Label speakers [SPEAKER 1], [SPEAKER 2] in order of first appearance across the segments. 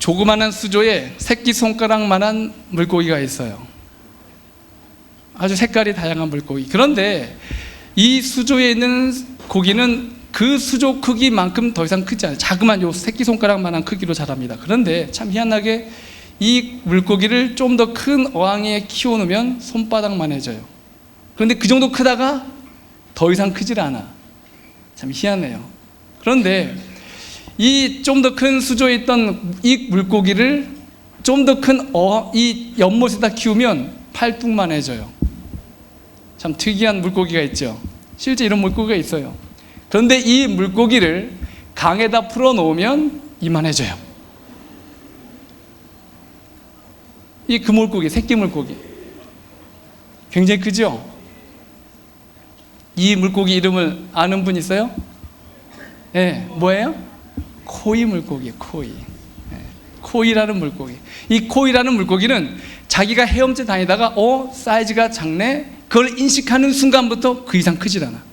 [SPEAKER 1] 조그마한 수조에 새끼손가락만한 물고기가 있어요. 아주 색깔이 다양한 물고기. 그런데 이 수조에 있는 고기는 그 수조 크기만큼 더 이상 크지 않아요. 자그만 요 새끼손가락만한 크기로 자랍니다. 그런데 참 희한하게 이 물고기를 좀 더 큰 어항에 키워놓으면 손바닥만해져요. 그런데 그 정도 크다가 더 이상 크질 않아. 참 희한해요. 그런데 이 좀 더 큰 수조에 있던 이 물고기를 좀 더 큰 이 연못에다 키우면 팔뚝만해져요. 참 특이한 물고기가 있죠. 실제 이런 물고기가 있어요. 그런데 이 물고기를 강에다 풀어놓으면 이만해져요. 이 그물고기, 새끼 물고기 굉장히 크죠? 이 물고기 이름을 아는 분 있어요? 네, 뭐예요? 코이 물고기, 코이. 네, 코이라는 물고기. 이 코이라는 물고기는 자기가 헤엄쳐 다니다가 사이즈가 작네? 그걸 인식하는 순간부터 그 이상 크질 않아.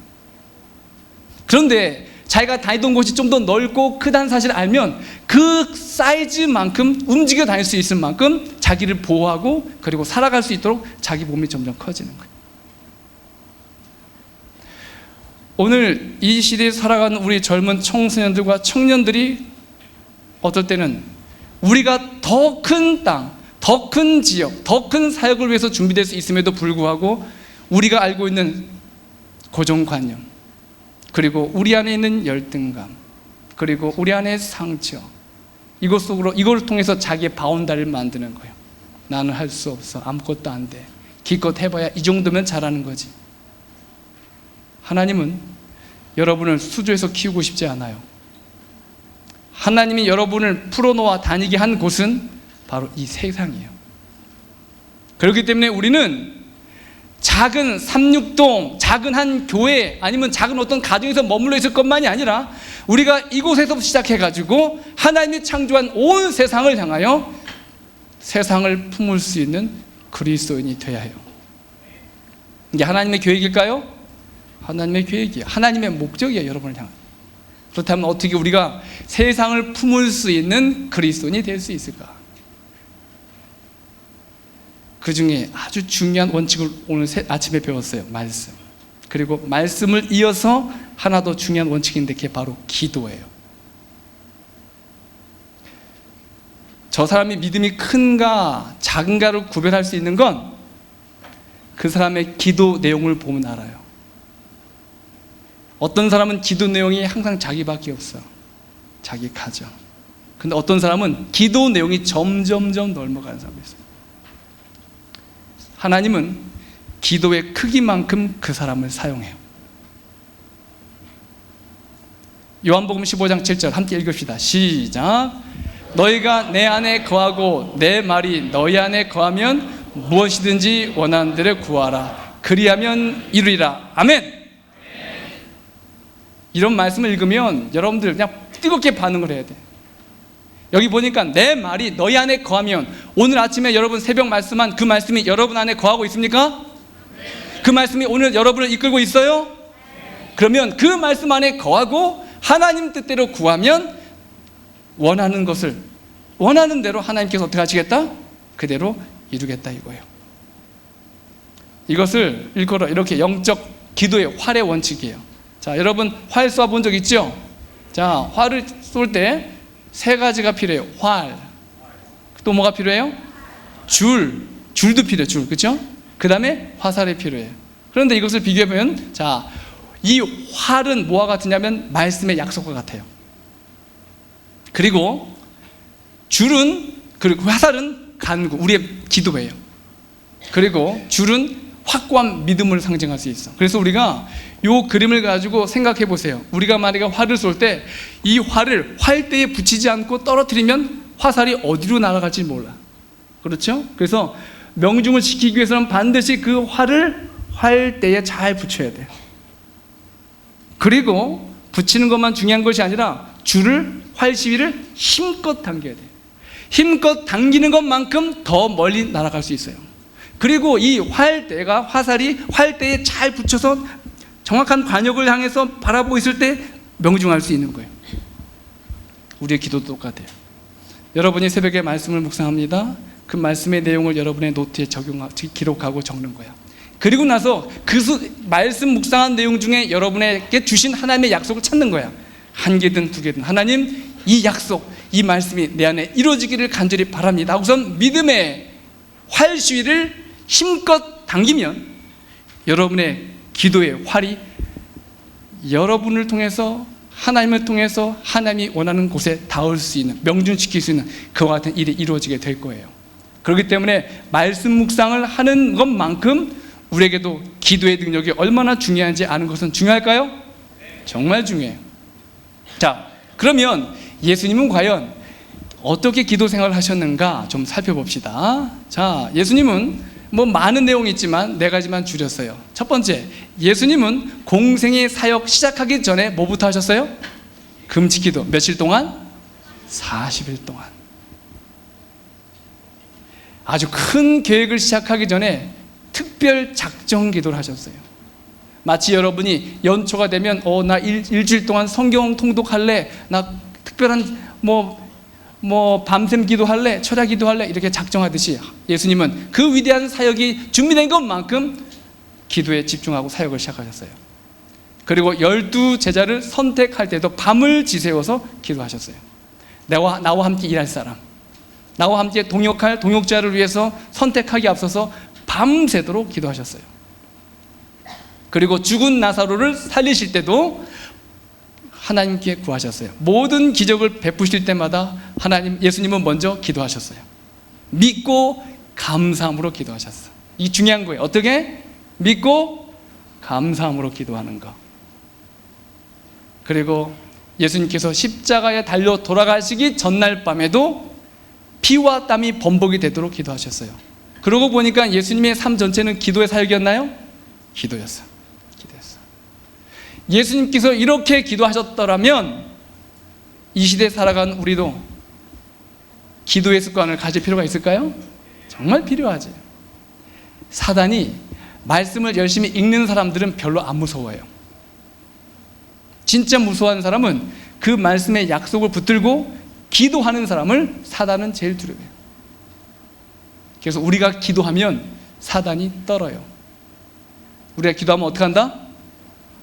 [SPEAKER 1] 그런데 자기가 다니던 곳이 좀 더 넓고 크다는 사실을 알면 그 사이즈만큼 움직여 다닐 수 있을 만큼 자기를 보호하고 그리고 살아갈 수 있도록 자기 몸이 점점 커지는 거예요. 오늘 이 시대에 살아가는 우리 젊은 청소년들과 청년들이 어떨 때는 우리가 더 큰 땅, 더 큰 지역, 더 큰 사역을 위해서 준비될 수 있음에도 불구하고 우리가 알고 있는 고정관념, 그리고 우리 안에 있는 열등감, 그리고 우리 안에 상처, 이것 속으로 이걸 통해서 자기의 바운다리를 만드는 거예요. 나는 할 수 없어, 아무것도 안 돼, 기껏 해봐야 이 정도면 잘하는 거지. 하나님은 여러분을 수조에서 키우고 싶지 않아요. 하나님이 여러분을 풀어놓아 다니게 한 곳은 바로 이 세상이에요. 그렇기 때문에 우리는 작은 삼육동, 작은 한 교회, 아니면 작은 어떤 가정에서 머물러 있을 것만이 아니라 우리가 이곳에서 시작해가지고 하나님이 창조한 온 세상을 향하여 세상을 품을 수 있는 그리스도인이 되어야 해요. 이게 하나님의 계획일까요? 하나님의 계획이에요. 하나님의 목적이에요. 여러분을 향한. 그렇다면 어떻게 우리가 세상을 품을 수 있는 그리스도인이 될 수 있을까? 그 중에 아주 중요한 원칙을 오늘 아침에 배웠어요. 말씀. 그리고 말씀을 이어서 하나 더 중요한 원칙인데 그게 바로 기도예요. 저 사람이 믿음이 큰가 작은가를 구별할 수 있는 건 그 사람의 기도 내용을 보면 알아요. 어떤 사람은 기도 내용이 항상 자기밖에 없어. 자기 가정. 근데 어떤 사람은 기도 내용이 점점점 넓어가는 사람이 있어요. 하나님은 기도의 크기만큼 그 사람을 사용해요. 요한복음 15장 7절 함께 읽읍시다. 시작. 너희가 내 안에 거하고 내 말이 너희 안에 거하면 무엇이든지 원하는 대로 구하라. 그리하면 이루리라. 아멘. 이런 말씀을 읽으면 여러분들 그냥 뜨겁게 반응을 해야 돼. 여기 보니까 내 말이 너희 안에 거하면, 오늘 아침에 여러분 새벽 말씀한 그 말씀이 여러분 안에 거하고 있습니까? 그 말씀이 오늘 여러분을 이끌고 있어요? 그러면 그 말씀 안에 거하고 하나님 뜻대로 구하면 원하는 것을 원하는 대로 하나님께서 어떻게 하시겠다? 그대로 이루겠다 이거예요. 이것을 일컬어 이렇게 영적 기도의 활의 원칙이에요. 자, 여러분 활 쏴본 적 있죠? 자, 활을 쏠 때 세 가지가 필요해요. 활. 또 뭐가 필요해요? 줄도 필요해요. 줄. 그렇죠? 그 다음에 화살이 필요해요. 그런데 이것을 비교해보면, 자, 이 활은 뭐와 같으냐면 말씀의 약속과 같아요. 그리고 줄은, 그리고 화살은 간구, 우리의 기도예요. 그리고 줄은 확고한 믿음을 상징할 수 있어. 그래서 우리가 이 그림을 가지고 생각해 보세요. 우리가 만약에 활을 쏠 때 이 활을 활대에 붙이지 않고 떨어뜨리면 화살이 어디로 날아갈지 몰라. 그렇죠? 그래서 명중을 지키기 위해서는 반드시 그 활을 활대에 잘 붙여야 돼요. 그리고 붙이는 것만 중요한 것이 아니라 줄을, 활 시위를 힘껏 당겨야 돼요. 힘껏 당기는 것만큼 더 멀리 날아갈 수 있어요. 그리고 이 활대가, 화살이 활대에 잘 붙여서 정확한 관역을 향해서 바라보고 있을 때 명중할 수 있는 거예요. 우리의 기도도 똑같아요. 여러분이 새벽에 말씀을 묵상합니다. 그 말씀의 내용을 여러분의 노트에 기록하고 적는 거야. 그리고 나서 그 말씀 묵상한 내용 중에 여러분에게 주신 하나님의 약속을 찾는 거야. 한 개든 두 개든 하나님, 이 약속, 이 말씀이 내 안에 이루어지기를 간절히 바랍니다. 우선 믿음의 활시위를 힘껏 당기면 여러분의 기도의 활이 여러분을 통해서, 하나님을 통해서 하나님이 원하는 곳에 닿을 수 있는, 명중시킬 수 있는 그와 같은 일이 이루어지게 될 거예요. 그렇기 때문에 말씀 묵상을 하는 것만큼 우리에게도 기도의 능력이 얼마나 중요한지 아는 것은 중요할까요? 정말 중요해요. 자, 그러면 예수님은 과연 어떻게 기도 생활을 하셨는가 좀 살펴봅시다. 자, 예수님은 많은 내용이 있지만 네 가지만 줄였어요. 첫 번째, 예수님은 공생의 사역 시작하기 전에 뭐부터 하셨어요? 금식기도. 며칠 동안? 40일 동안. 아주 큰 계획을 시작하기 전에 특별 작정 기도를 하셨어요. 마치 여러분이 연초가 되면 나 일주일 동안 성경 통독할래, 나 특별한 밤샘 기도할래, 철야 기도할래, 이렇게 작정하듯이 예수님은 그 위대한 사역이 준비된 것만큼 기도에 집중하고 사역을 시작하셨어요. 그리고 12 제자를 선택할 때도 밤을 지새워서 기도하셨어요. 나와 함께 일할 사람, 나와 함께 동역할 동역자를 위해서 선택하기 앞서서 밤새도록 기도하셨어요. 그리고 죽은 나사로를 살리실 때도 하나님께 구하셨어요. 모든 기적을 베푸실 때마다 예수님은 먼저 기도하셨어요. 믿고 감사함으로 기도하셨어요. 이게 중요한 거예요. 어떻게? 믿고 감사함으로 기도하는 거. 그리고 예수님께서 십자가에 달려 돌아가시기 전날 밤에도 피와 땀이 범벅이 되도록 기도하셨어요. 그러고 보니까 예수님의 삶 전체는 기도의 사역이었나요? 기도였어요. 예수님께서 이렇게 기도하셨더라면 이 시대에 살아간 우리도 기도의 습관을 가질 필요가 있을까요? 정말 필요하지. 사단이 말씀을 열심히 읽는 사람들은 별로 안 무서워해요. 진짜 무서워하는 사람은 그 말씀의 약속을 붙들고 기도하는 사람을 사단은 제일 두려워해요. 그래서 우리가 기도하면 사단이 떨어요. 우리가 기도하면 어떻게 한다?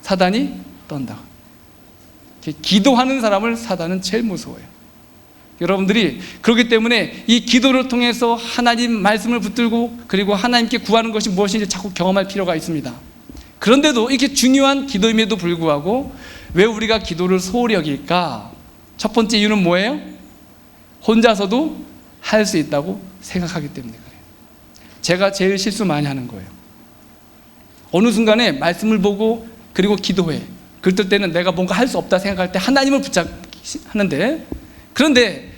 [SPEAKER 1] 사단이 떤다. 기도하는 사람을 사단은 제일 무서워해요. 여러분들이 그렇기 때문에 이 기도를 통해서 하나님 말씀을 붙들고 그리고 하나님께 구하는 것이 무엇인지 자꾸 경험할 필요가 있습니다. 그런데도 이렇게 중요한 기도임에도 불구하고 왜 우리가 기도를 소홀히 여길까? 첫 번째 이유는 뭐예요? 혼자서도 할 수 있다고 생각하기 때문에 그래요. 제가 제일 실수 많이 하는 거예요. 어느 순간에 말씀을 보고 그리고 기도해. 그럴 때는 내가 뭔가 할 수 없다 생각할 때 하나님을 붙잡하는데, 그런데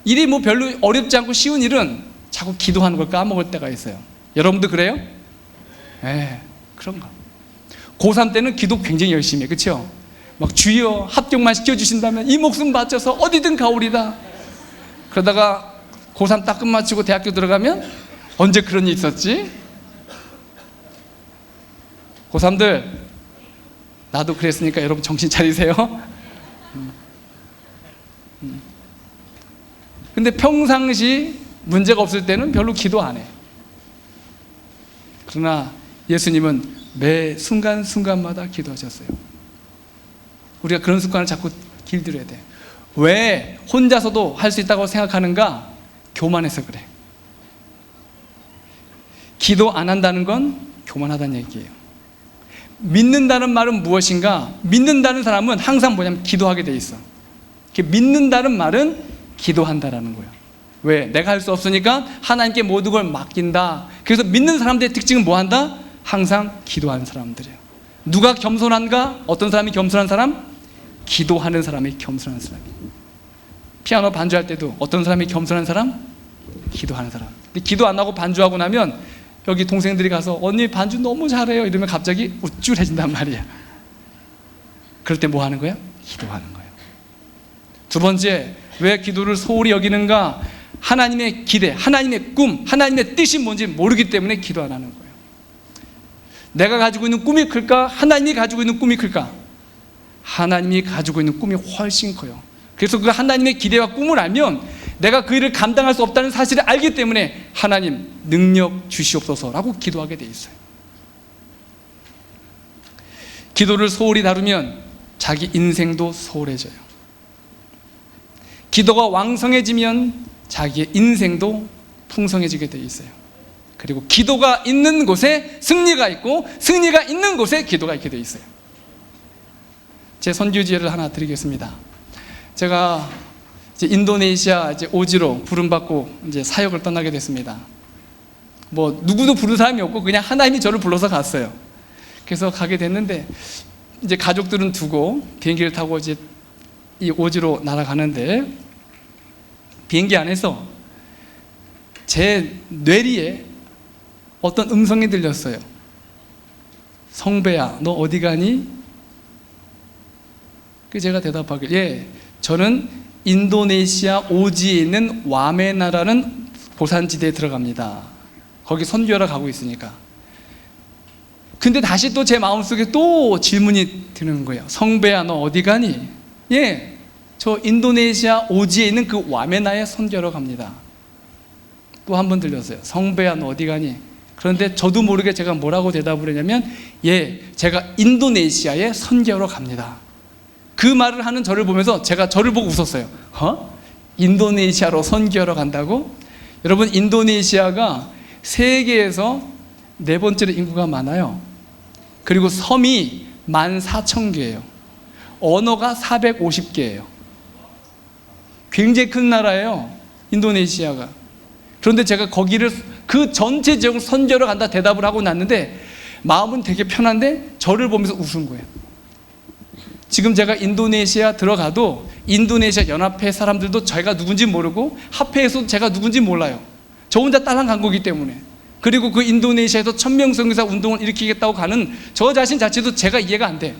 [SPEAKER 1] 일이 별로 어렵지 않고 쉬운 일은 자꾸 기도하는 걸 까먹을 때가 있어요. 여러분도 그래요? 네, 그런가. 고3 때는 기도 굉장히 열심히 해. 그렇죠? 막 주여 합격만 시켜주신다면 이 목숨 바쳐서 어디든 가오리다. 그러다가 고3 딱 끝마치고 대학교 들어가면 언제 그런 일이 있었지? 고3들 나도 그랬으니까 여러분 정신 차리세요. 근데 평상시 문제가 없을 때는 별로 기도 안 해. 그러나 예수님은 매 순간순간마다 기도하셨어요. 우리가 그런 습관을 자꾸 길들여야 돼. 왜 혼자서도 할 수 있다고 생각하는가? 교만해서 그래. 기도 안 한다는 건 교만하다는 얘기예요. 믿는다는 말은 무엇인가? 믿는다는 사람은 항상 뭐냐면 기도하게 돼 있어. 믿는다는 말은 기도한다라는 거야. 왜? 내가 할 수 없으니까 하나님께 모든 걸 맡긴다. 그래서 믿는 사람들의 특징은 뭐 한다? 항상 기도하는 사람들이에요. 누가 겸손한가? 어떤 사람이 겸손한 사람? 기도하는 사람이 겸손한 사람이에요. 피아노 반주할 때도 어떤 사람이 겸손한 사람? 기도하는 사람. 근데 기도 안 하고 반주하고 나면 여기 동생들이 가서 언니 반주 너무 잘해요 이러면 갑자기 우쭐해진단 말이야. 그럴 때 뭐 하는 거야? 기도하는 거예요. 두 번째, 왜 기도를 소홀히 여기는가? 하나님의 기대, 하나님의 꿈, 하나님의 뜻이 뭔지 모르기 때문에 기도 안 하는 거예요. 내가 가지고 있는 꿈이 클까? 하나님이 가지고 있는 꿈이 클까? 하나님이 가지고 있는 꿈이 훨씬 커요. 그래서 그 하나님의 기대와 꿈을 알면 내가 그 일을 감당할 수 없다는 사실을 알기 때문에 하나님 능력 주시옵소서라고 기도하게 돼 있어요. 기도를 소홀히 다루면 자기 인생도 소홀해져요. 기도가 왕성해지면 자기의 인생도 풍성해지게 돼 있어요. 그리고 기도가 있는 곳에 승리가 있고 승리가 있는 곳에 기도가 있게 돼 있어요. 제 선교지를 하나 드리겠습니다. 제가 이제 인도네시아 이제 오지로 부름받고 이제 사역을 떠나게 됐습니다. 뭐 누구도 부른 사람이 없고 그냥 하나님이 저를 불러서 갔어요. 그래서 가게 됐는데 이제 가족들은 두고 비행기를 타고 이제 이 오지로 날아가는데 비행기 안에서 제 뇌리에 어떤 음성이 들렸어요. 성배야, 너 어디 가니? 그 제가 대답하길, 예, 저는 인도네시아 오지에 있는 와메나라는 고산지대에 들어갑니다. 거기 선교하러 가고 있으니까. 근데 다시 또 제 마음속에 또 질문이 드는 거예요. 성배야, 너 어디 가니? 예, 저 인도네시아 오지에 있는 그 와메나에 선교하러 갑니다. 또 한 번 들렸어요. 성배야, 너 어디 가니? 그런데 저도 모르게 제가 뭐라고 대답을 했냐면, 예, 제가 인도네시아에 선교하러 갑니다. 그 말을 하는 저를 보면서 제가 저를 보고 웃었어요. 인도네시아로 선교하러 간다고? 여러분, 인도네시아가 세계에서 4번째로 인구가 많아요. 그리고 섬이 14,000개예요. 언어가 450개예요. 굉장히 큰 나라예요, 인도네시아가. 그런데 제가 거기를 그 전체 지역 선교로 간다 대답을 하고 났는데 마음은 되게 편한데 저를 보면서 웃은 거예요. 지금 제가 인도네시아 들어가도 인도네시아 연합회 사람들도 제가 누군지 모르고 합회에서도 제가 누군지 몰라요. 저 혼자 딸랑 간 거기 때문에. 그리고 그 인도네시아에서 1000명 선교사 운동을 일으키겠다고 가는 저 자신 자체도 제가 이해가 안 돼요.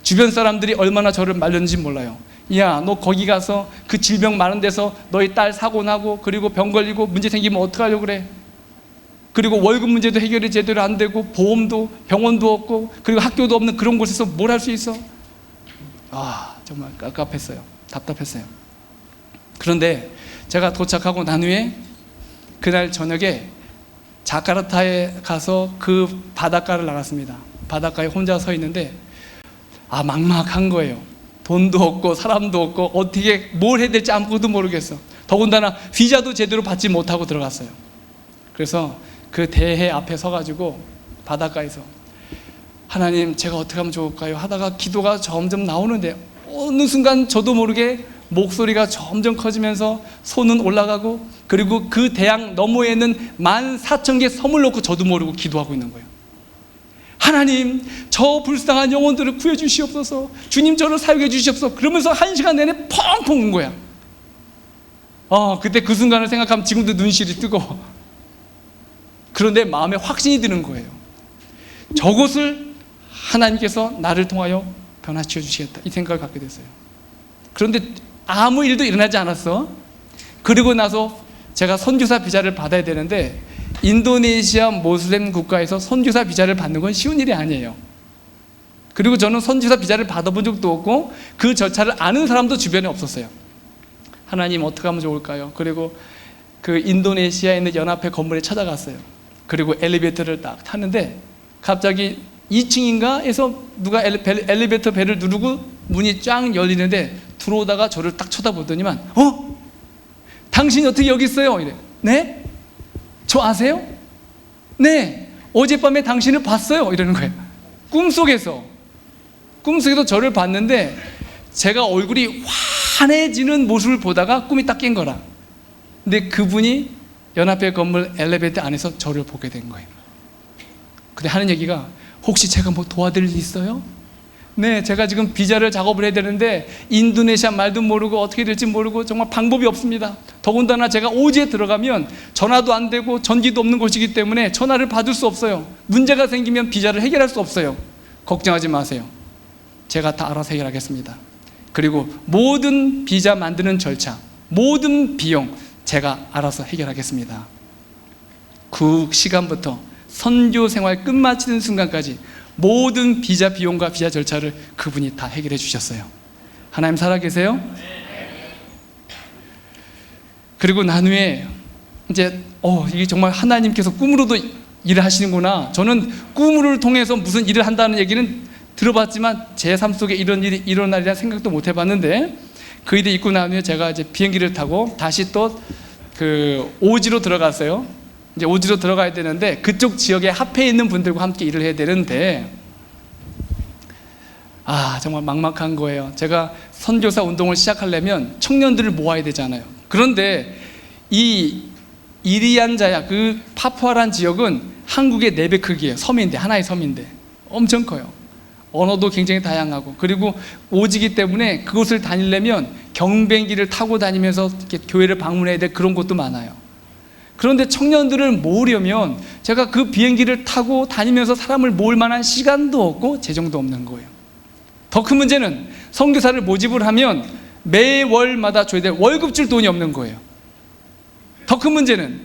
[SPEAKER 1] 주변 사람들이 얼마나 저를 말렸는지 몰라요. 야, 너 거기 가서 그 질병 많은 데서 너희 딸 사고 나고 그리고 병 걸리고 문제 생기면 어떡하려고 그래? 그리고 월급 문제도 해결이 제대로 안 되고 보험도 병원도 없고 그리고 학교도 없는 그런 곳에서 뭘 할 수 있어? 정말 깝깝했어요. 답답했어요. 그런데 제가 도착하고 난 후에 그날 저녁에 자카르타에 가서 그 바닷가를 나갔습니다. 바닷가에 혼자 서 있는데 막막한 거예요. 돈도 없고 사람도 없고 어떻게 뭘 해야 될지 아무것도 모르겠어. 더군다나 비자도 제대로 받지 못하고 들어갔어요. 그래서 그 대해 앞에 서가지고 바닷가에서 하나님, 제가 어떻게 하면 좋을까요? 하다가 기도가 점점 나오는데 어느 순간 저도 모르게 목소리가 점점 커지면서 손은 올라가고 그리고 그 대양 너머에는 14,000개 섬을 놓고 저도 모르고 기도하고 있는 거예요. 하나님, 저 불쌍한 영혼들을 구해주시옵소서. 주님, 저를 사용해 주시옵소서. 그러면서 1시간 내내 펑펑 운 거야. 그때 그 순간을 생각하면 지금도 눈시리 뜨거워. 그런데 마음에 확신이 드는 거예요. 저곳을 하나님께서 나를 통하여 변화시켜 주시겠다, 이 생각을 갖게 됐어요. 그런데 아무 일도 일어나지 않았어. 그리고 나서 제가 선교사 비자를 받아야 되는데 인도네시아 모슬렘 국가에서 선교사 비자를 받는 건 쉬운 일이 아니에요. 그리고 저는 선교사 비자를 받아본 적도 없고 그 절차를 아는 사람도 주변에 없었어요. 하나님, 어떻게 하면 좋을까요? 그리고 그 인도네시아에 있는 연합회 건물에 찾아갔어요. 그리고 엘리베이터를 딱 타는데 갑자기 2층인가 해서 누가 엘리베이터 벨을 누르고 문이 쫙 열리는데 들어오다가 저를 딱 쳐다보더니만 당신이 어떻게 여기 있어요? 이래. 네? 저 아세요? 네, 어젯밤에 당신을 봤어요. 이러는 거예요. 꿈속에서 저를 봤는데 제가 얼굴이 환해지는 모습을 보다가 꿈이 딱 깬 거라. 근데 그분이 연합회 건물 엘리베이터 안에서 저를 보게 된 거예요. 근데 하는 얘기가, 혹시 제가 뭐 도와드릴 일 있어요? 네, 제가 지금 비자를 작업을 해야 되는데 인도네시아 말도 모르고 어떻게 될지 모르고 정말 방법이 없습니다. 더군다나 제가 오지에 들어가면 전화도 안 되고 전기도 없는 곳이기 때문에 전화를 받을 수 없어요. 문제가 생기면 비자를 해결할 수 없어요. 걱정하지 마세요. 제가 다 알아서 해결하겠습니다. 그리고 모든 비자 만드는 절차, 모든 비용 제가 알아서 해결하겠습니다. 그 시간부터 선교 생활 끝마치는 순간까지 모든 비자 비용과 비자 절차를 그분이 다 해결해 주셨어요. 하나님 살아계세요? 그리고 난 후에 이제 이게 정말 하나님께서 꿈으로도 일을 하시는구나. 저는 꿈을 통해서 무슨 일을 한다는 얘기는 들어봤지만 제 삶 속에 이런 일이 일어나리라 생각도 못 해봤는데, 그 일이 있고 난 후에 제가 이제 비행기를 타고 다시 또 그 오지로 들어갔어요. 이제 오지로 들어가야 되는데 그쪽 지역에 합해 있는 분들과 함께 일을 해야 되는데 정말 막막한 거예요. 제가 선교사 운동을 시작하려면 청년들을 모아야 되잖아요. 그런데 이 이리안자야, 그 파푸아란 지역은 한국의 4배 크기예요. 섬인데, 하나의 섬인데 엄청 커요. 언어도 굉장히 다양하고, 그리고 오지기 때문에 그곳을 다니려면 경비행기를 타고 다니면서 이렇게 교회를 방문해야 될 그런 곳도 많아요. 그런데 청년들을 모으려면 제가 그 비행기를 타고 다니면서 사람을 모을 만한 시간도 없고 재정도 없는 거예요. 더 큰 문제는 선교사를 모집을 하면 매월마다 줘야 될 월급 줄 돈이 없는 거예요. 더 큰 문제는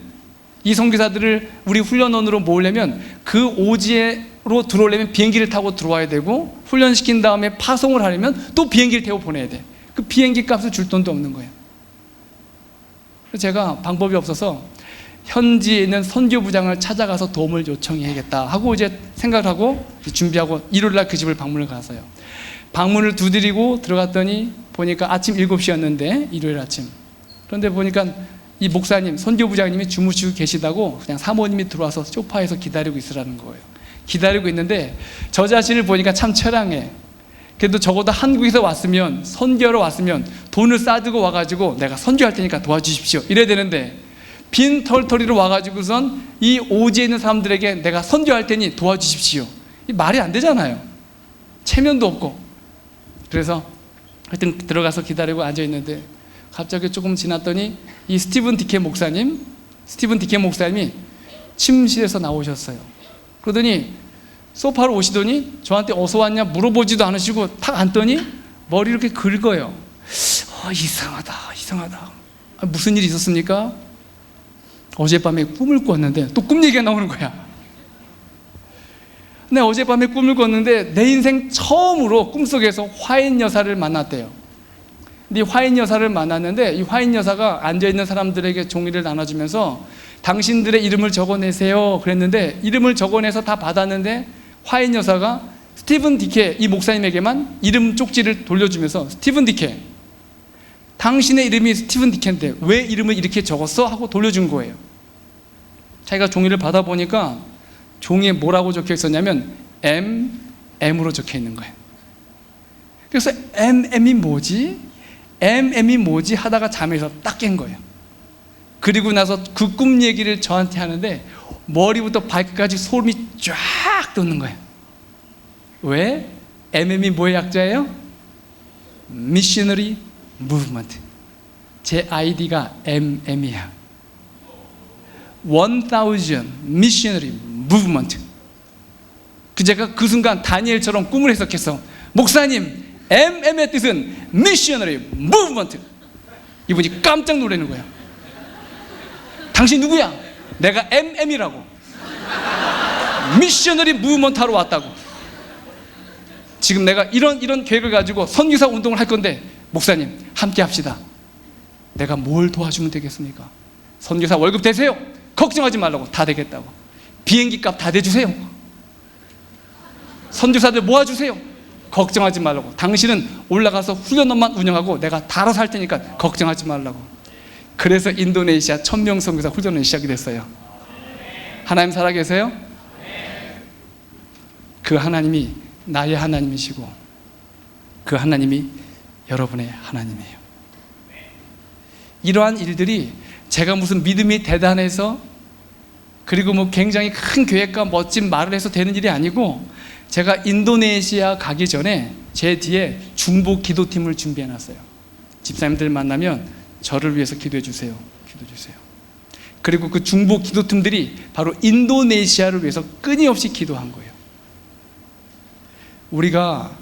[SPEAKER 1] 이 선교사들을 우리 훈련원으로 모으려면 그 오지로 들어오려면 비행기를 타고 들어와야 되고, 훈련시킨 다음에 파송을 하려면 또 비행기를 태워 보내야 돼. 그 비행기 값을 줄 돈도 없는 거예요. 그래서 제가 방법이 없어서 현지에 있는 선교부장을 찾아가서 도움을 요청해야겠다 하고 이제 생각을 하고 준비하고 일요일날 그 집을 방문을 갔어요. 방문을 두드리고 들어갔더니 보니까 아침 7시였는데, 일요일 아침. 그런데 보니까 이 목사님, 선교부장님이 주무시고 계시다고 그냥 사모님이 들어와서 소파에서 기다리고 있으라는 거예요. 기다리고 있는데 저 자신을 보니까 참 처량해. 그래도 적어도 한국에서 왔으면, 선교하러 왔으면 돈을 싸들고 와가지고 내가 선교할 테니까 도와주십시오 이래야 되는데, 빈 털터리로 와가지고선 이 오지에 있는 사람들에게 내가 선교할 테니 도와주십시오, 이 말이 안 되잖아요. 체면도 없고. 그래서 하여튼 들어가서 기다리고 앉아있는데 갑자기 조금 지났더니 이 스티븐 디케 목사님이 침실에서 나오셨어요. 그러더니 소파로 오시더니 저한테 어서 왔냐 물어보지도 않으시고 탁 앉더니 머리 이렇게 긁어요. 이상하다. 무슨 일이 있었습니까? 어젯밤에 꿈을 꿨는데, 또 꿈 얘기가 나오는 거야. 근데 어젯밤에 꿈을 꿨는데 내 인생 처음으로 꿈속에서 화인 여사를 만났대요. 근데 이 화인 여사를 만났는데, 이 화인 여사가 앉아있는 사람들에게 종이를 나눠주면서 당신들의 이름을 적어내세요 그랬는데, 이름을 적어내서 다 받았는데 화인 여사가 스티븐 디케, 이 목사님에게만 이름 쪽지를 돌려주면서, 스티븐 디케, 당신의 이름이 스티븐 디케인데 왜 이름을 이렇게 적었어? 하고 돌려준 거예요. 자기가 종이를 받아보니까 종이에 뭐라고 적혀 있었냐면 MM으로 적혀 있는 거예요. 그래서 MM이 뭐지 하다가 잠에서 딱 깬 거예요. 그리고 나서 그 꿈 얘기를 저한테 하는데 머리부터 발끝까지 소름이 쫙 돋는 거예요. 왜? MM이 뭐의 약자예요? Missionary Movement. 제 아이디가 MM이야. 1000 Missionary Movement. 제가 그 순간 다니엘처럼 꿈을 해석했어. 목사님, MM의 뜻은 Missionary Movement. 이분이 깜짝 놀라는 거야. 당신 누구야? 내가 MM이라고. Missionary Movement 하러 왔다고. 지금 내가 이런 계획을 가지고 선교사 운동을 할 건데 목사님 함께 합시다. 내가 뭘 도와주면 되겠습니까? 선교사 월급 되세요? 걱정하지 말라고. 다 되겠다고. 비행기 값 다 대주세요. 선교사들 모아주세요. 걱정하지 말라고. 당신은 올라가서 훈련원만 운영하고 내가 다 알아서 할 테니까 걱정하지 말라고. 그래서 인도네시아 1000명 선교사 훈련이 시작이 됐어요. 하나님 살아계세요? 그 하나님이 나의 하나님이시고 그 하나님이 여러분의 하나님이에요. 이러한 일들이 제가 무슨 믿음이 대단해서 그리고 뭐 굉장히 큰 계획과 멋진 말을 해서 되는 일이 아니고, 제가 인도네시아 가기 전에 제 뒤에 중보 기도팀을 준비해 놨어요. 집사님들 만나면 저를 위해서 기도해 주세요. 기도해 주세요. 그리고 그 중보 기도팀들이 바로 인도네시아를 위해서 끊임없이 기도한 거예요. 우리가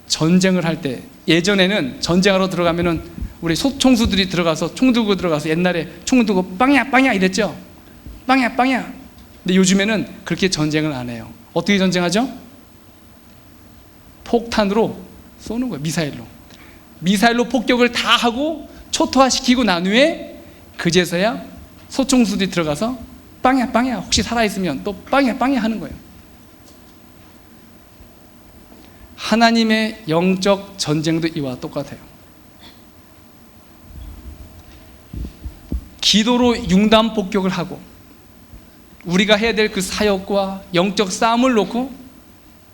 [SPEAKER 1] 전쟁을 할 때, 예전에는 전쟁하러 들어가면은 우리 소총수들이 들어가서 총 들고 들어가서 옛날에 총 들고 빵야 빵야 이랬죠. 빵야 빵야. 근데 요즘에는 그렇게 전쟁을 안 해요. 어떻게 전쟁하죠? 폭탄으로 쏘는 거예요. 미사일로 폭격을 다 하고 초토화시키고 난 후에 그제서야 소총수들이 들어가서 빵야 혹시 살아있으면 또 빵야 하는 거예요. 하나님의 영적 전쟁도 이와 똑같아요. 기도로 융단 폭격을 하고 우리가 해야 될 그 사역과 영적 싸움을 놓고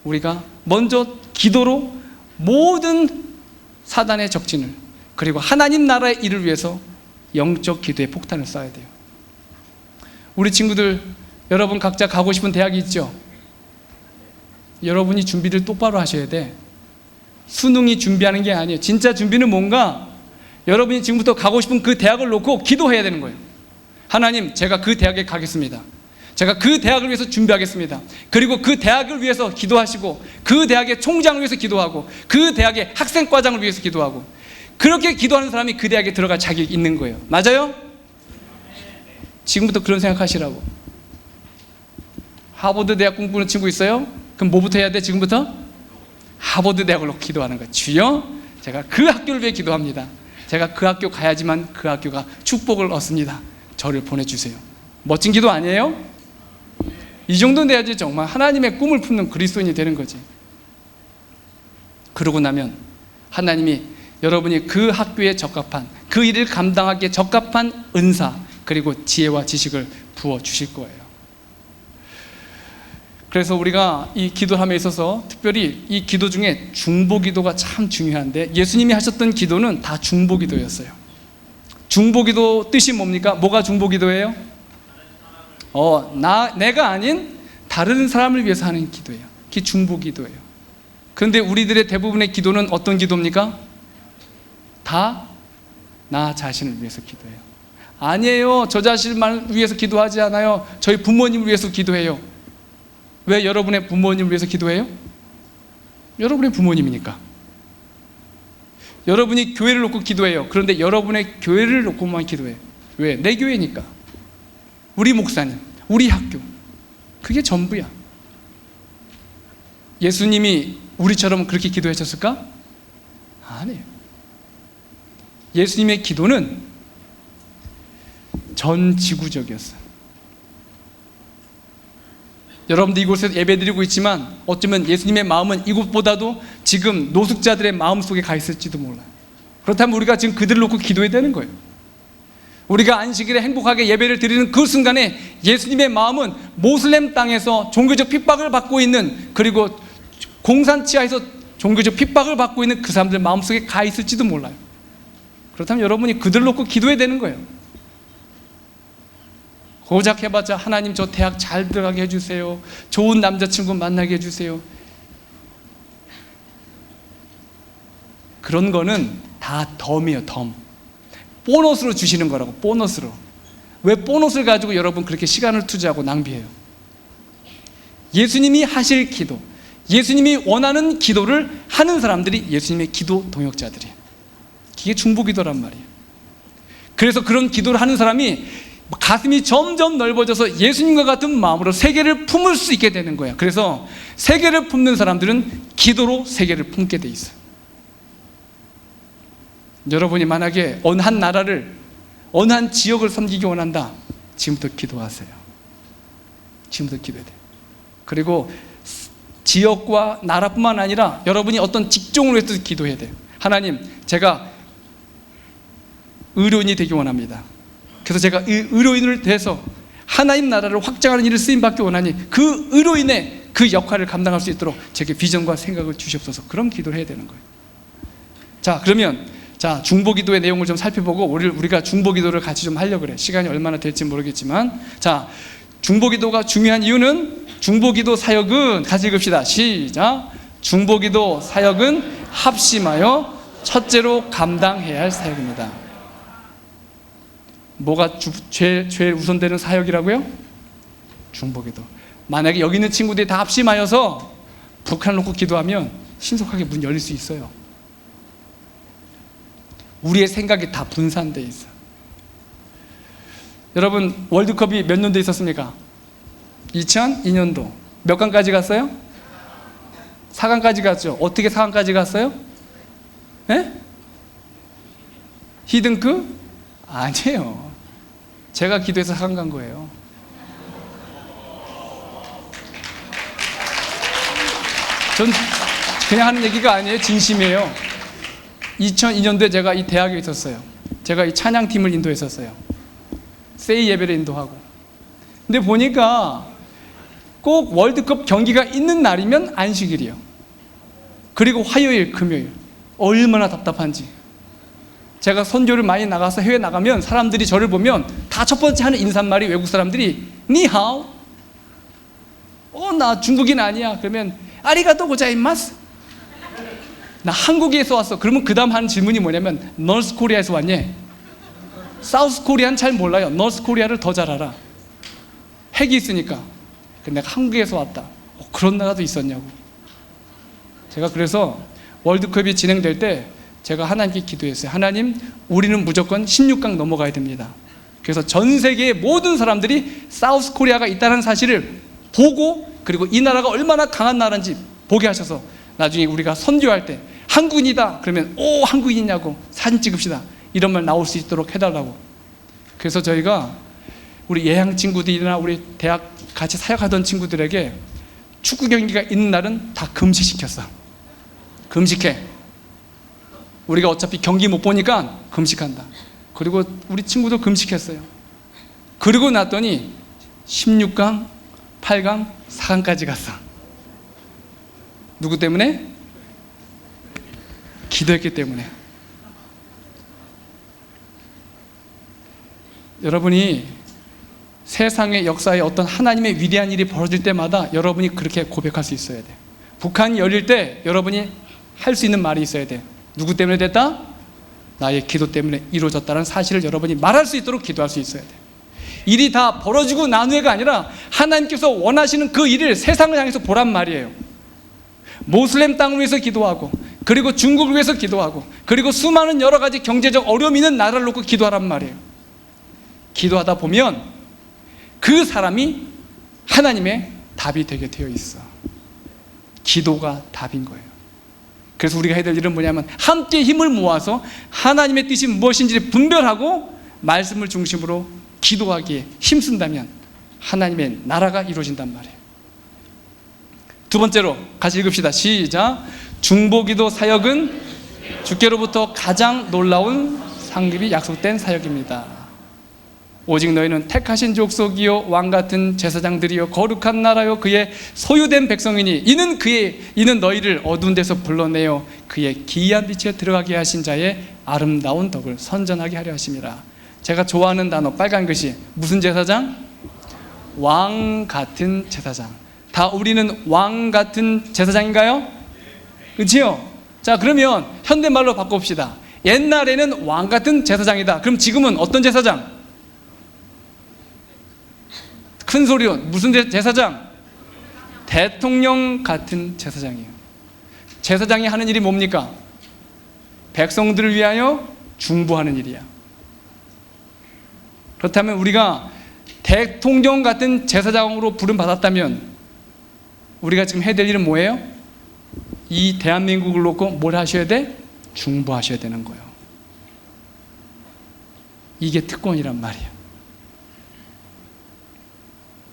[SPEAKER 1] 우리가 먼저 기도로 모든 사단의 적진을, 그리고 하나님 나라의 일을 위해서 영적 기도의 폭탄을 쏴야 돼요. 우리 친구들, 여러분 각자 가고 싶은 대학이 있죠? 여러분이 준비를 똑바로 하셔야 돼. 수능이 준비하는 게 아니에요. 진짜 준비는 뭔가, 여러분이 지금부터 가고 싶은 그 대학을 놓고 기도해야 되는 거예요. 하나님, 제가 그 대학에 가겠습니다. 제가 그 대학을 위해서 준비하겠습니다. 그리고 그 대학을 위해서 기도하시고, 그 대학의 총장을 위해서 기도하고, 그 대학의 학생과장을 위해서 기도하고, 그렇게 기도하는 사람이 그 대학에 들어갈 자격이 있는 거예요. 맞아요? 지금부터 그런 생각하시라고. 하버드 대학 꿈꾸는 친구 있어요? 그럼 뭐부터 해야 돼? 지금부터? 하버드 대학을 놓고 기도하는 거예요. 주여, 제가 그 학교를 위해 기도합니다. 제가 그 학교 가야지만 그 학교가 축복을 얻습니다. 저를 보내주세요. 멋진 기도 아니에요? 이 정도는 돼야지 정말 하나님의 꿈을 품는 그리스도인이 되는 거지. 그러고 나면 하나님이 여러분이 그 학교에 적합한, 그 일을 감당하기에 적합한 은사, 그리고 지혜와 지식을 부어주실 거예요. 그래서 우리가 이 기도함에 있어서 특별히 이 기도 중에 중보기도가 참 중요한데, 예수님이 하셨던 기도는 다 중보기도였어요. 중보기도 뜻이 뭡니까? 뭐가 중보기도예요? 내가 아닌 다른 사람을 위해서 하는 기도예요. 그게 중보기도예요. 그런데 우리들의 대부분의 기도는 어떤 기도입니까? 다 나 자신을 위해서 기도해요. 아니에요. 저 자신만 위해서 기도하지 않아요. 저희 부모님을 위해서 기도해요. 왜 여러분의 부모님을 위해서 기도해요? 여러분의 부모님이니까. 여러분이 교회를 놓고 기도해요. 그런데 여러분의 교회를 놓고만 기도해요. 왜? 내 교회니까. 우리 목사님, 우리 학교, 그게 전부야. 예수님이 우리처럼 그렇게 기도하셨을까? 아니에요. 예수님의 기도는 전 지구적이었어요. 여러분들 이곳에서 예배드리고 있지만 어쩌면 예수님의 마음은 이곳보다도 지금 노숙자들의 마음 속에 가 있을지도 몰라요. 그렇다면 우리가 지금 그들을 놓고 기도해야 되는 거예요. 우리가 안식일에 행복하게 예배를 드리는 그 순간에 예수님의 마음은 모슬렘 땅에서 종교적 핍박을 받고 있는, 그리고 공산치하에서 종교적 핍박을 받고 있는 그 사람들 마음속에 가 있을지도 몰라요. 그렇다면 여러분이 그들을 놓고 기도해야 되는 거예요. 고작 해봤자 하나님 저 대학 잘 들어가게 해주세요. 좋은 남자친구 만나게 해주세요. 그런 거는 다 덤이에요. 덤. 보너스로 주시는 거라고. 보너스로. 왜 보너스를 가지고 여러분 그렇게 시간을 투자하고 낭비해요? 예수님이 하실 기도, 예수님이 원하는 기도를 하는 사람들이 예수님의 기도 동역자들이에요. 그게 중보기도란 말이에요. 그래서 그런 기도를 하는 사람이 가슴이 점점 넓어져서 예수님과 같은 마음으로 세계를 품을 수 있게 되는 거야. 그래서 세계를 품는 사람들은 기도로 세계를 품게 돼 있어요. 여러분이 만약에 어느 한 나라를, 어느 한 지역을 섬기기 원한다, 지금부터 기도하세요. 지금부터 기도해야 돼요. 그리고 지역과 나라뿐만 아니라 여러분이 어떤 직종을 위해서 기도해야 돼요. 하나님, 제가 의료인이 되기 원합니다. 그래서 제가 의료인을 돼서 하나님 나라를 확장하는 일을 쓰임받기 원하니 그 의료인의 그 역할을 감당할 수 있도록 제게 비전과 생각을 주시옵소서. 그런 기도를 해야 되는 거예요. 자, 그러면 중보기도의 내용을 좀 살펴보고 우리가 중보기도를 같이 좀 하려고 그래. 시간이 얼마나 될지 모르겠지만, 중보기도가 중요한 이유는, 중보기도 사역은 같이 읽읍시다. 시작. 중보기도 사역은 합심하여 첫째로 감당해야 할 사역입니다. 뭐가 제일 우선되는 사역이라고요? 중보기도. 만약에 여기 있는 친구들이 다 합심하여서 북한을 놓고 기도하면 신속하게 문 열릴 수 있어요. 우리의 생각이 다 분산되어 있어요. 여러분, 월드컵이 몇 년도에 있었습니까? 2002년도. 몇 강까지 갔어요? 4강까지 갔죠. 어떻게 4강까지 갔어요? 네? 히든크? 아니에요. 제가 기도해서 한 거예요. 전 그냥 하는 얘기가 아니에요. 진심이에요. 2002년도에 제가 이 대학에 있었어요. 제가 이 찬양팀을 인도했었어요. 세이 예배를 인도하고. 근데 보니까 꼭 월드컵 경기가 있는 날이면 안식일이에요. 그리고 화요일, 금요일. 얼마나 답답한지. 제가 선교를 많이 나가서 해외 나가면 사람들이 저를 보면 다 첫 번째 하는 인사말이 외국 사람들이 니하오. 나 중국인 아니야. 그러면 아리가또 고자이마스. 나 한국에서 왔어. 그러면 그 다음 하는 질문이 뭐냐면 노스 코리아에서 왔니? 사우스 코리아는 잘 몰라요. 노스 코리아를 더 잘 알아. 핵이 있으니까. 근데 내가 한국에서 왔다. 그런 나라도 있었냐고. 제가 그래서 월드컵이 진행될 때 제가 하나님께 기도했어요. 하나님, 우리는 무조건 16강 넘어가야 됩니다. 그래서 전 세계의 모든 사람들이 사우스 코리아가 있다는 사실을 보고, 그리고 이 나라가 얼마나 강한 나라인지 보게 하셔서 나중에 우리가 선교할 때 한국인이다 그러면 오 한국인이냐고 사진 찍읍시다 이런 말 나올 수 있도록 해달라고. 그래서 저희가 우리 예양 친구들이나 우리 대학 같이 사역하던 친구들에게 축구 경기가 있는 날은 다 금식시켰어. 금식해. 우리가 어차피 경기 못 보니까 금식한다. 그리고 우리 친구도 금식했어요. 그리고 났더니 16강, 8강, 4강까지 갔어. 누구 때문에? 기도했기 때문에. 여러분이 세상의 역사에 어떤 하나님의 위대한 일이 벌어질 때마다 여러분이 그렇게 고백할 수 있어야 돼. 북한이 열릴 때 여러분이 할 수 있는 말이 있어야 돼. 누구 때문에 됐다? 나의 기도 때문에 이루어졌다는 사실을 여러분이 말할 수 있도록 기도할 수 있어야 돼. 일이 다 벌어지고 난 후에가 아니라 하나님께서 원하시는 그 일을 세상을 향해서 보란 말이에요. 모슬렘 땅을 위해서 기도하고, 그리고 중국을 위해서 기도하고, 그리고 수많은 여러 가지 경제적 어려움이 있는 나라를 놓고 기도하란 말이에요. 기도하다 보면 그 사람이 하나님의 답이 되게 되어 있어. 기도가 답인 거예요. 그래서 우리가 해야 될 일은 뭐냐면 함께 힘을 모아서 하나님의 뜻이 무엇인지 분별하고 말씀을 중심으로 기도하기에 힘쓴다면 하나님의 나라가 이루어진단 말이에요. 두 번째로 같이 읽읍시다. 시작. 중보기도 사역은 주께로부터 가장 놀라운 상급이 약속된 사역입니다. 오직 너희는 택하신 족속이요 왕같은 제사장들이요 거룩한 나라요 그의 소유된 백성이니 이는 너희를 어두운 데서 불러내어 그의 기이한 빛에 들어가게 하신 자의 아름다운 덕을 선전하게 하려 하심이라. 제가 좋아하는 단어 빨간 글씨 무슨 제사장? 왕 같은 제사장. 다 우리는 왕 같은 제사장인가요? 그렇지요? 자, 그러면 현대말로 바꿔봅시다. 옛날에는 왕 같은 제사장이다. 그럼 지금은 어떤 제사장? 큰 소리로 무슨 제사장? 대통령 같은 제사장이에요. 제사장이 하는 일이 뭡니까? 백성들을 위하여 중보하는 일이야. 그렇다면 우리가 대통령 같은 제사장으로 부름받았다면 우리가 지금 해야 될 일은 뭐예요? 이 대한민국을 놓고 뭘 하셔야 돼? 중보하셔야 되는 거예요. 이게 특권이란 말이에요.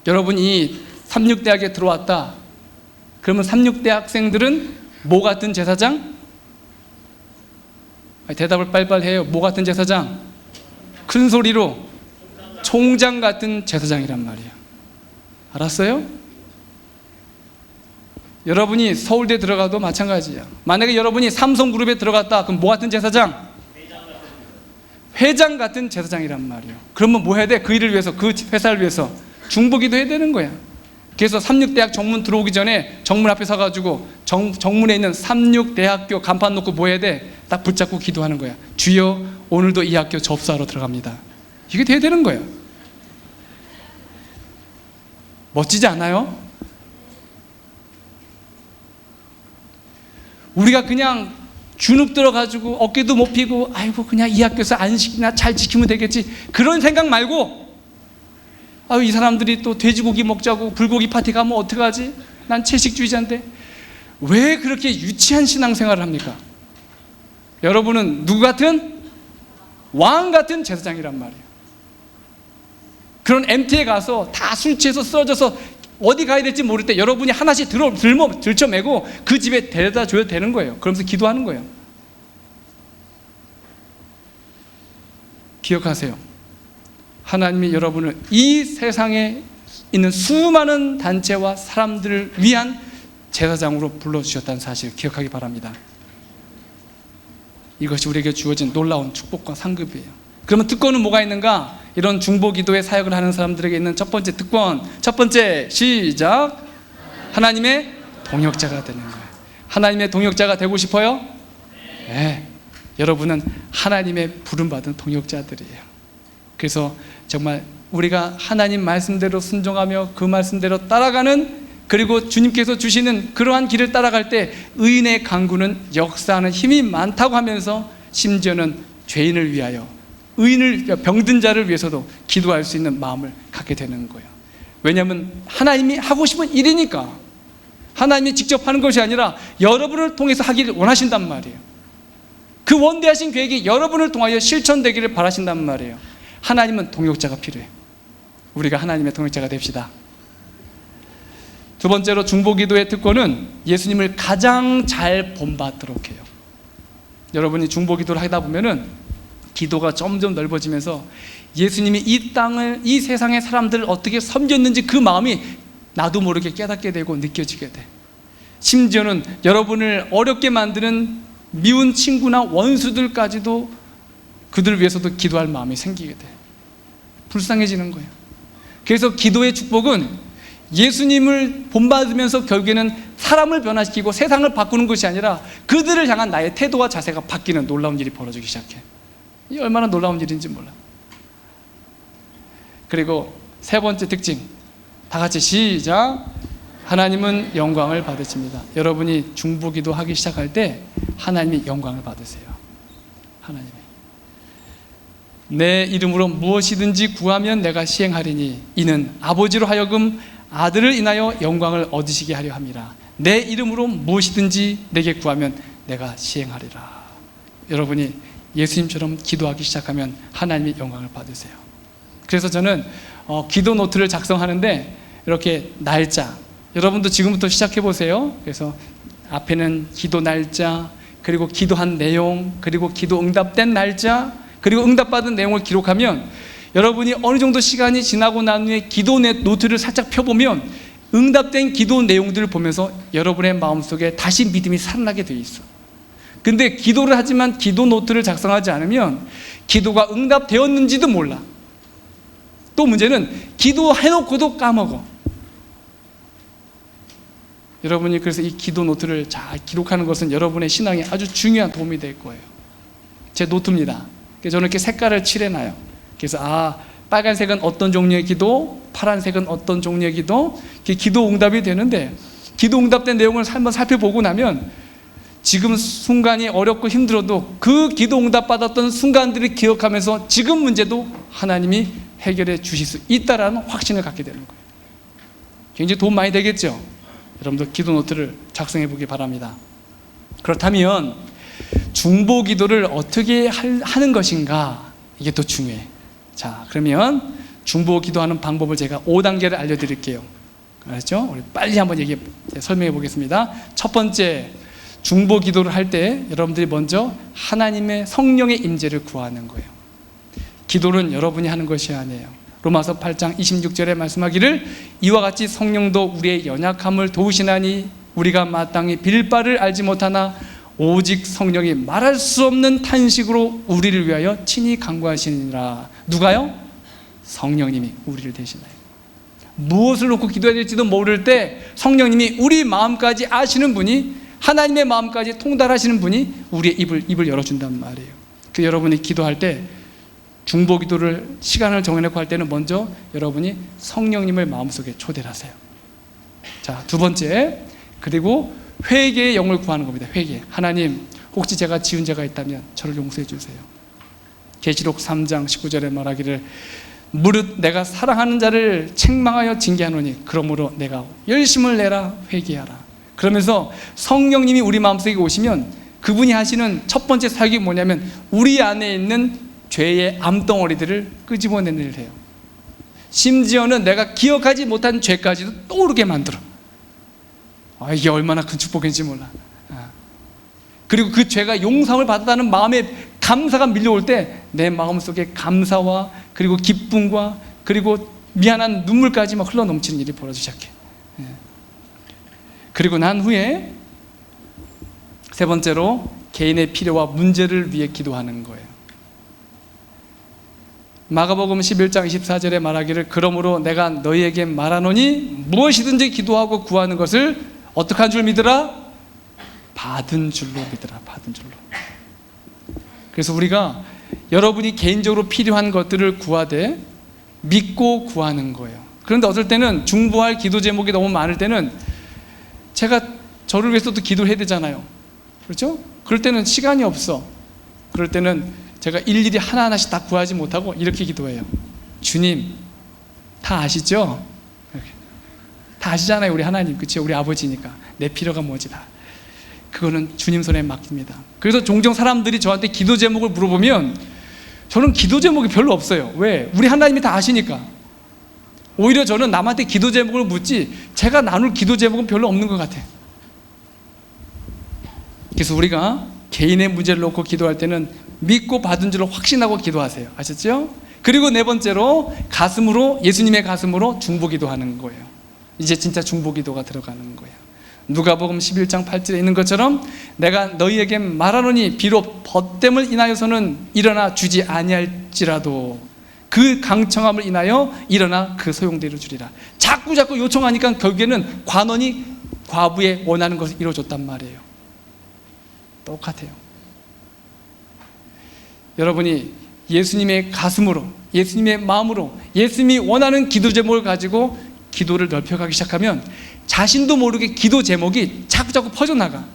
[SPEAKER 1] 여러분이 삼육대학에 들어왔다. 그러면 삼육대 학생들은 뭐 같은 제사장? 대답을 빨리빨리 해요. 뭐 같은 제사장? 큰 소리로 총장 같은 제사장이란 말이에요. 알았어요? 여러분이 서울대 들어가도 마찬가지야. 만약에 여러분이 삼성그룹에 들어갔다. 그럼 뭐 같은 제사장? 회장 같은 제사장이란 말이에요. 그러면 뭐 해야 돼? 그 일을 위해서, 그 회사를 위해서 중보기도 해야 되는 거야. 그래서 삼육대학 정문 들어오기 전에 정문 앞에 서가지고 정문에 있는 삼육대학교 간판 놓고 뭐 해야 돼? 딱 붙잡고 기도하는 거야. 주여, 오늘도 이 학교 접수하러 들어갑니다. 이게 돼야 되는 거야. 멋지지 않아요? 우리가 그냥 주눅 들어가지고 어깨도 못 펴고 아이고 그냥 이 학교에서 안식이나 잘 지키면 되겠지 그런 생각 말고 아유 이 사람들이 또 돼지고기 먹자고 불고기 파티 가면 어떡하지? 난 채식주의자인데 왜 그렇게 유치한 신앙생활을 합니까? 여러분은 누구 같은? 왕 같은 제사장이란 말이에요. 그런 MT에 가서 다 술 취해서 쓰러져서 어디 가야 될지 모를 때 여러분이 하나씩 들쳐매고 그 집에 데려다 줘야 되는 거예요. 그러면서 기도하는 거예요. 기억하세요. 하나님이 여러분을 이 세상에 있는 수많은 단체와 사람들을 위한 제사장으로 불러주셨다는 사실을 기억하기 바랍니다. 이것이 우리에게 주어진 놀라운 축복과 상급이에요. 그러면 특권은 뭐가 있는가? 이런 중보기도의 사역을 하는 사람들에게 있는 첫 번째 특권, 첫 번째, 시작! 하나님의 동역자가 되는 거예요. 하나님의 동역자가 되고 싶어요? 네. 여러분은 하나님의 부름받은 동역자들이에요. 그래서 정말 우리가 하나님 말씀대로 순종하며 그 말씀대로 따라가는, 그리고 주님께서 주시는 그러한 길을 따라갈 때 의인의 강구는 역사하는 힘이 많다고 하면서 심지어는 죄인을 위하여, 병든 자를 위해서도 기도할 수 있는 마음을 갖게 되는 거예요. 왜냐하면 하나님이 하고 싶은 일이니까. 하나님이 직접 하는 것이 아니라 여러분을 통해서 하기를 원하신단 말이에요. 그 원대하신 계획이 여러분을 통하여 실천되기를 바라신단 말이에요. 하나님은 동역자가 필요해요. 우리가 하나님의 동역자가 됩시다. 두 번째로 중보기도의 특권은 예수님을 가장 잘 본받도록 해요. 여러분이 중보기도를 하다 보면은 기도가 점점 넓어지면서 예수님이 이 땅을, 이 세상의 사람들을 어떻게 섬겼는지 그 마음이 나도 모르게 깨닫게 되고 느껴지게 돼. 심지어는 여러분을 어렵게 만드는 미운 친구나 원수들까지도 그들을 위해서도 기도할 마음이 생기게 돼. 불쌍해지는 거예요. 그래서 기도의 축복은 예수님을 본받으면서 결국에는 사람을 변화시키고 세상을 바꾸는 것이 아니라 그들을 향한 나의 태도와 자세가 바뀌는 놀라운 일이 벌어지기 시작해. 이 얼마나 놀라운 일인지 몰라. 그리고 세 번째 특징, 다 같이 시작! 하나님은 영광을 받으십니다. 여러분이 중보기도 하기 시작할 때 하나님이 영광을 받으세요. 하나님이 내 이름으로 무엇이든지 구하면 내가 시행하리니 이는 아버지로 하여금 아들을 인하여 영광을 얻으시게 하려 함이라. 내 이름으로 무엇이든지 내게 구하면 내가 시행하리라. 여러분이 예수님처럼 기도하기 시작하면 하나님이 영광을 받으세요. 그래서 저는 기도 노트를 작성하는데 이렇게 날짜, 여러분도 지금부터 시작해 보세요. 그래서 앞에는 기도 날짜, 그리고 기도한 내용, 그리고 기도 응답된 날짜, 그리고 응답받은 내용을 기록하면 여러분이 어느 정도 시간이 지나고 난 후에 기도 노트를 살짝 펴보면 응답된 기도 내용들을 보면서 여러분의 마음속에 다시 믿음이 살아나게 돼 있어. 근데 기도를 하지만 기도 노트를 작성하지 않으면 기도가 응답되었는지도 몰라. 또 문제는 기도해놓고도 까먹어. 여러분이 그래서 이 기도 노트를 잘 기록하는 것은 여러분의 신앙에 아주 중요한 도움이 될 거예요. 제 노트입니다. 그래서 저는 이렇게 색깔을 칠해놔요. 그래서 빨간색은 어떤 종류의 기도, 파란색은 어떤 종류의 기도, 기도 응답이 되는데, 기도 응답된 내용을 한번 살펴보고 나면 지금 순간이 어렵고 힘들어도 그 기도 응답 받았던 순간들을 기억하면서 지금 문제도 하나님이 해결해 주실 수 있다라는 확신을 갖게 되는 거예요. 굉장히 도움 많이 되겠죠? 여러분들 기도 노트를 작성해 보기 바랍니다. 그렇다면 중보 기도를 어떻게 하는 것인가, 이게 또 중요해. 자, 그러면 중보 기도하는 방법을 제가 5단계를 알려드릴게요. 알았죠? 우리 빨리 한번 설명해 보겠습니다. 첫 번째, 중보 기도를 할 때 여러분들이 먼저 하나님의 성령의 임재를 구하는 거예요. 기도는 여러분이 하는 것이 아니에요. 로마서 8장 26절에 말씀하기를 이와 같이 성령도 우리의 연약함을 도우시나니 우리가 마땅히 빌 바를 알지 못하나 오직 성령이 말할 수 없는 탄식으로 우리를 위하여 친히 간구하시니라. 누가요? 성령님이 우리를 대신하여. 무엇을 놓고 기도해야 될지도 모를 때 성령님이 우리 마음까지 아시는 분이, 하나님의 마음까지 통달하시는 분이 우리의 입을 열어준단 말이에요. 그 여러분이 기도할 때 중보 기도를 시간을 정해놓고 할 때는 먼저 여러분이 성령님을 마음속에 초대를 하세요. 자, 두 번째, 그리고 회개의 영을 구하는 겁니다. 회개. 하나님, 혹시 제가 지은 죄가 있다면 저를 용서해 주세요. 계시록 3장 19절에 말하기를 무릇 내가 사랑하는 자를 책망하여 징계하노니 그러므로 내가 열심을 내라 회개하라. 그러면서 성령님이 우리 마음속에 오시면 그분이 하시는 첫 번째 사역이 뭐냐면 우리 안에 있는 죄의 암덩어리들을 끄집어내는 일을 해요. 심지어는 내가 기억하지 못한 죄까지도 떠오르게 만들어. 이게 얼마나 큰 축복인지 몰라. 그리고 그 죄가 용서를 받았다는 마음에 감사가 밀려올 때 내 마음속에 감사와 그리고 기쁨과 그리고 미안한 눈물까지 막 흘러넘치는 일이 벌어지기 시작해. 그리고 난 후에 세 번째로 개인의 필요와 문제를 위해 기도하는 거예요. 마가복음 11장 24절에 말하기를 그러므로 내가 너희에게 말하노니 무엇이든지 기도하고 구하는 것을 어떻게 한 줄 믿으라? 받은 줄로 믿으라. 받은 줄로. 그래서 우리가 여러분이 개인적으로 필요한 것들을 구하되 믿고 구하는 거예요. 그런데 어떨 때는 중보할 기도 제목이 너무 많을 때는 제가 저를 위해서도 기도를 해야 되잖아요. 그렇죠? 그럴 때는 시간이 없어. 그럴 때는 제가 일일이 하나하나씩 다 구하지 못하고 이렇게 기도해요. 주님, 다 아시죠? 이렇게. 다 아시잖아요, 우리 하나님. 그치? 우리 아버지니까. 내 필요가 뭐지 다. 그거는 주님 손에 맡깁니다. 그래서 종종 사람들이 저한테 기도 제목을 물어보면 저는 기도 제목이 별로 없어요. 왜? 우리 하나님이 다 아시니까. 오히려 저는 남한테 기도 제목을 묻지 제가 나눌 기도 제목은 별로 없는 것 같아요. 그래서 우리가 개인의 문제를 놓고 기도할 때는 믿고 받은 줄로 확신하고 기도하세요. 아셨죠? 그리고 네 번째로 가슴으로, 예수님의 가슴으로 중보기도하는 거예요. 이제 진짜 중보기도가 들어가는 거예요. 누가복음 11장 8절에 있는 것처럼 내가 너희에게 말하노니 비록 벗됨을 인하여서는 일어나 주지 아니할지라도 그 강청함을 인하여 일어나 그 소용대로 주리라. 자꾸 요청하니까 결국에는 관원이 과부의 원하는 것을 이루어줬단 말이에요. 똑같아요. 여러분이 예수님의 가슴으로, 예수님의 마음으로 예수님이 원하는 기도 제목을 가지고 기도를 넓혀가기 시작하면 자신도 모르게 기도 제목이 자꾸 퍼져나가.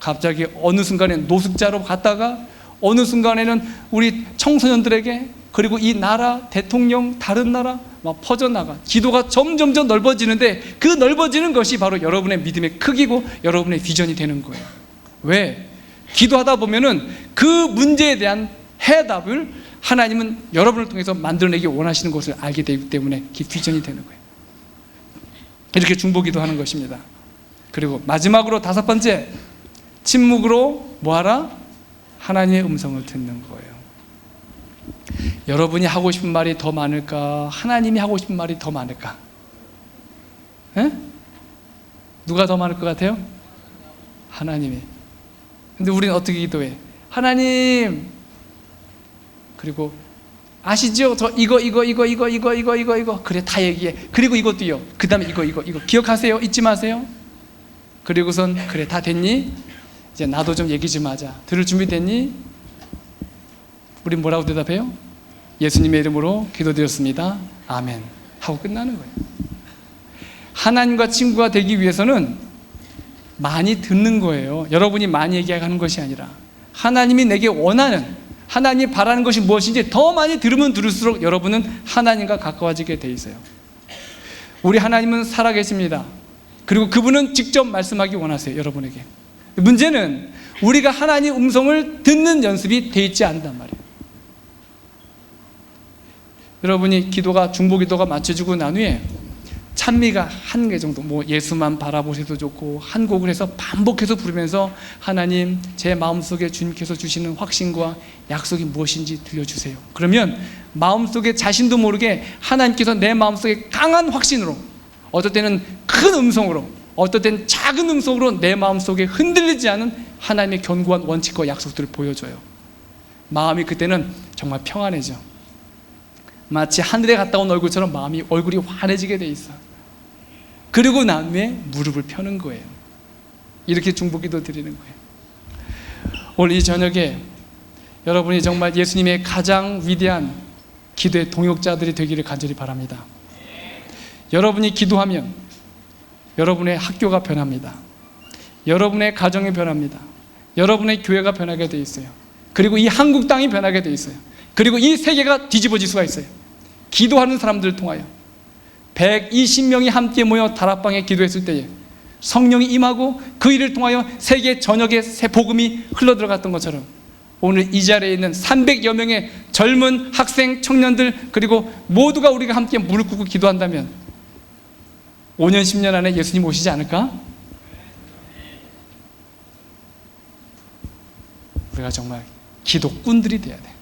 [SPEAKER 1] 갑자기 어느 순간엔 노숙자로 갔다가 어느 순간에는 우리 청소년들에게 그리고 이 나라, 대통령, 다른 나라 막 퍼져나가. 기도가 점점 넓어지는데 그 넓어지는 것이 바로 여러분의 믿음의 크기고 여러분의 비전이 되는 거예요. 왜? 기도하다 보면은 그 문제에 대한 해답을 하나님은 여러분을 통해서 만들어내기 원하시는 것을 알게 되기 때문에 그 비전이 되는 거예요. 이렇게 중보기도 하는 것입니다. 그리고 마지막으로 다섯 번째, 침묵으로 뭐하라? 하나님의 음성을 듣는 거예요. 여러분이 하고 싶은 말이 더 많을까? 하나님이 하고 싶은 말이 더 많을까? 에? 누가 더 많을 것 같아요? 하나님이. 근데 우리는 어떻게 기도해? 하나님, 그리고 아시죠? 저 이거 그래 다 얘기해. 그리고 이것도요. 그 다음에 이거 기억하세요? 잊지 마세요. 그리고선 그래 다 됐니? 이제 나도 좀 얘기 좀 하자. 들을 준비 됐니? 우린 뭐라고 대답해요? 예수님의 이름으로 기도드렸습니다. 아멘 하고 끝나는 거예요. 하나님과 친구가 되기 위해서는 많이 듣는 거예요. 여러분이 많이 얘기하는 것이 아니라 하나님이 내게 원하는, 하나님이 바라는 것이 무엇인지 더 많이 들으면 들을수록 여러분은 하나님과 가까워지게 돼 있어요. 우리 하나님은 살아계십니다. 그리고 그분은 직접 말씀하기 원하세요, 여러분에게. 문제는 우리가 하나님 음성을 듣는 연습이 돼 있지 않단 말이에요. 여러분이 기도가, 중보기도가 맞춰지고 난 후에 찬미가 한 개 정도, 뭐 예수만 바라보셔도 좋고 한 곡을 해서 반복해서 부르면서 하나님, 제 마음속에 주님께서 주시는 확신과 약속이 무엇인지 들려주세요. 그러면 마음속에 자신도 모르게 하나님께서 내 마음속에 강한 확신으로, 어떨 때는 큰 음성으로, 어떨 때는 작은 음성으로 내 마음속에 흔들리지 않은 하나님의 견고한 원칙과 약속들을 보여줘요. 마음이 그때는 정말 평안해져. 마치 하늘에 갔다 온 얼굴처럼 얼굴이 환해지게 돼 있어. 그리고 난 후에 무릎을 펴는 거예요. 이렇게 중보기도 드리는 거예요. 오늘 이 저녁에 여러분이 정말 예수님의 가장 위대한 기도의 동역자들이 되기를 간절히 바랍니다. 여러분이 기도하면 여러분의 학교가 변합니다. 여러분의 가정이 변합니다. 여러분의 교회가 변하게 돼 있어요. 그리고 이 한국 땅이 변하게 돼 있어요. 그리고 이 세계가 뒤집어질 수가 있어요. 기도하는 사람들을 통하여 120명이 함께 모여 다락방에 기도했을 때에 성령이 임하고 그 일을 통하여 세계 전역에 새 복음이 흘러들어갔던 것처럼 오늘 이 자리에 있는 300여 명의 젊은 학생, 청년들, 그리고 모두가 우리가 함께 무릎 꿇고 기도한다면 5년, 10년 안에 예수님 오시지 않을까? 우리가 정말 기도꾼들이 돼야 돼.